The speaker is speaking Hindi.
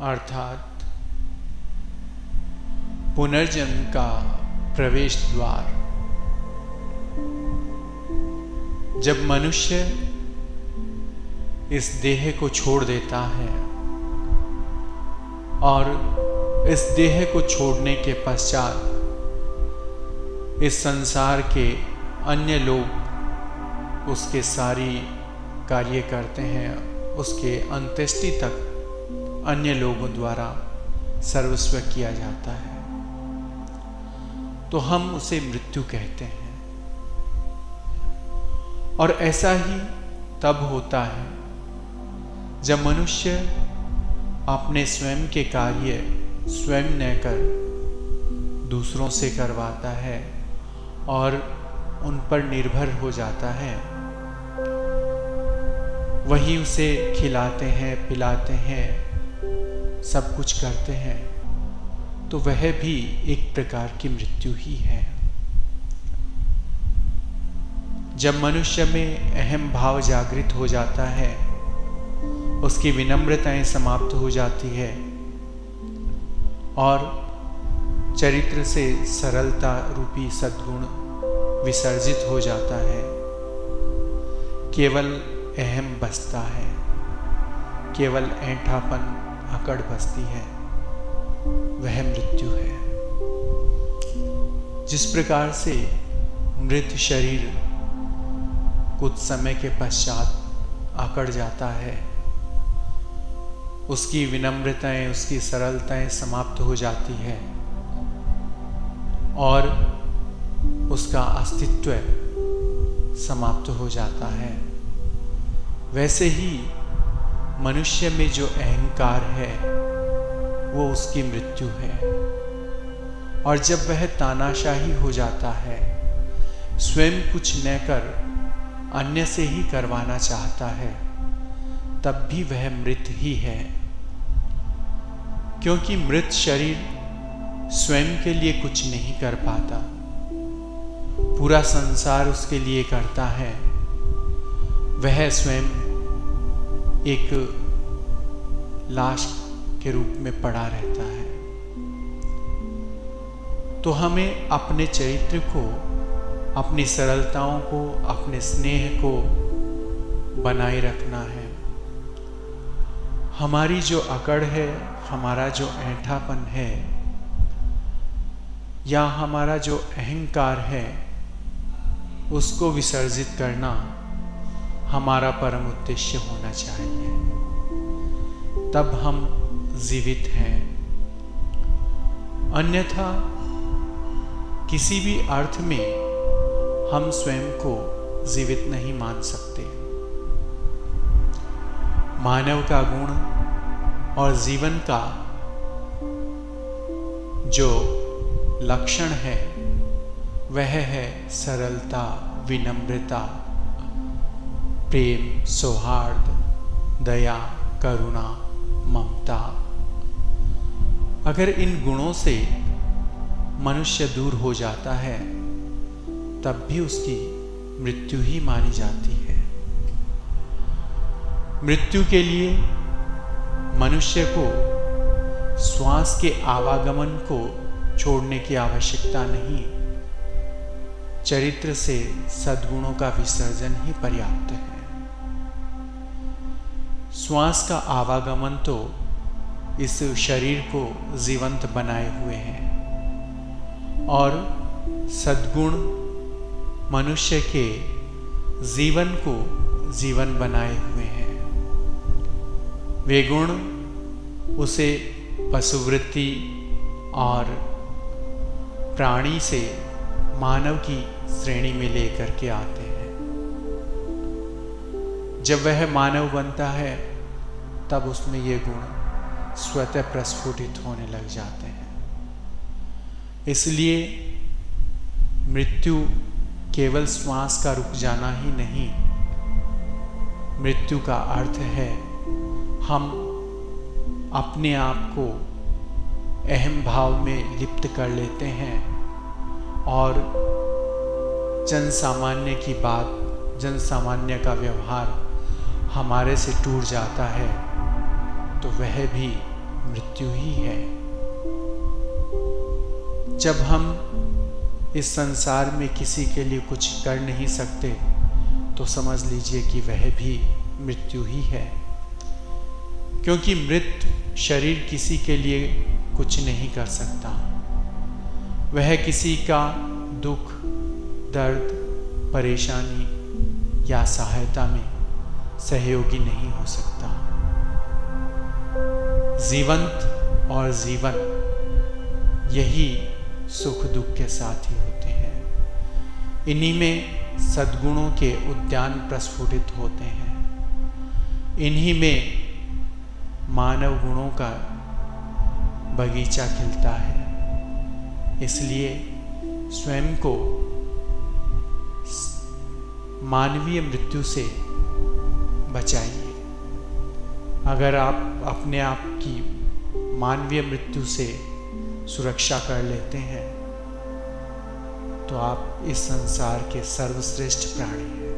अर्थात पुनर्जन्म का प्रवेश द्वार। जब मनुष्य इस देह को छोड़ देता है और इस देह को छोड़ने के पश्चात इस संसार के अन्य लोग उसके सारी कार्य करते हैं, उसके अंत्येष्टि तक अन्य लोगों द्वारा सर्वस्व किया जाता है, तो हम उसे मृत्यु कहते हैं। और ऐसा ही तब होता है जब मनुष्य अपने स्वयं के कार्य स्वयं न कर दूसरों से करवाता है और उन पर निर्भर हो जाता है। वही उसे खिलाते हैं, पिलाते हैं, सब कुछ करते हैं, तो वह भी एक प्रकार की मृत्यु ही है। जब मनुष्य में अहम भाव जागृत हो जाता है, उसकी विनम्रताएं समाप्त हो जाती है और चरित्र से सरलता रूपी सद्गुण विसर्जित हो जाता है, केवल अहम बसता है, केवल ऐंठापन अकड़ बसती है, वह मृत्यु है। जिस प्रकार से मृत शरीर कुछ समय के पश्चात अकड़ जाता है, उसकी विनम्रताएं, उसकी सरलताएं समाप्त हो जाती है और उसका अस्तित्व समाप्त हो जाता है, वैसे ही मनुष्य में जो अहंकार है वो उसकी मृत्यु है। और जब वह तानाशाही हो जाता है, स्वयं कुछ न कर अन्य से ही करवाना चाहता है, तब भी वह मृत ही है। क्योंकि मृत शरीर स्वयं के लिए कुछ नहीं कर पाता, पूरा संसार उसके लिए करता है। वह स्वयं एक लाश के रूप में पड़ा रहता है। तो हमें अपने चरित्र को, अपनी सरलताओं को, अपने स्नेह को बनाए रखना है। हमारी जो अकड़ है, हमारा जो ऐंठापन है या हमारा जो अहंकार है, उसको विसर्जित करना हमारा परम उद्देश्य होना चाहिए। तब हम जीवित हैं। अन्यथा किसी भी अर्थ में हम स्वयं को जीवित नहीं मान सकते। मानव का गुण और जीवन का जो लक्षण है वह है सरलता, विनम्रता, प्रेम, सौहार्द, दया, करुणा, ममता। अगर इन गुणों से मनुष्य दूर हो जाता है, तब भी उसकी मृत्यु ही मानी जाती है। मृत्यु के लिए मनुष्य को श्वास के आवागमन को छोड़ने की आवश्यकता नहीं, चरित्र से सद्गुणों का विसर्जन ही पर्याप्त है। श्वास का आवागमन तो इस शरीर को जीवंत बनाए हुए हैं और सद्गुण मनुष्य के जीवन को जीवन बनाए हुए हैं। वे गुण उसे पशुवृत्ति और प्राणी से मानव की श्रेणी में लेकर के आते हैं। जब वह मानव बनता है, तब उसमें ये गुण स्वतः प्रस्फुटित होने लग जाते हैं। इसलिए मृत्यु केवल श्वास का रुक जाना ही नहीं, मृत्यु का अर्थ है हम अपने आप को अहम भाव में लिप्त कर लेते हैं और जन सामान्य की बात, जन सामान्य का व्यवहार हमारे से टूट जाता है, तो वह भी मृत्यु ही है। जब हम इस संसार में किसी के लिए कुछ कर नहीं सकते तो समझ लीजिए कि वह भी मृत्यु ही है, क्योंकि मृत शरीर किसी के लिए कुछ नहीं कर सकता। वह किसी का दुख, दर्द, परेशानी या सहायता में सहयोगी नहीं हो सकता। जीवंत और जीवन यही सुख दुख के साथ ही होते हैं। इन्हीं में सद्गुणों के उद्यान प्रस्फुटित होते हैं। इन्हीं में मानव गुणों का बगीचा खिलता है। इसलिए स्वयं को मानवीय मृत्यु से बचाइए। अगर आप अपने आप की मानवीय मृत्यु से सुरक्षा कर लेते हैं तो आप इस संसार के सर्वश्रेष्ठ प्राणी हैं।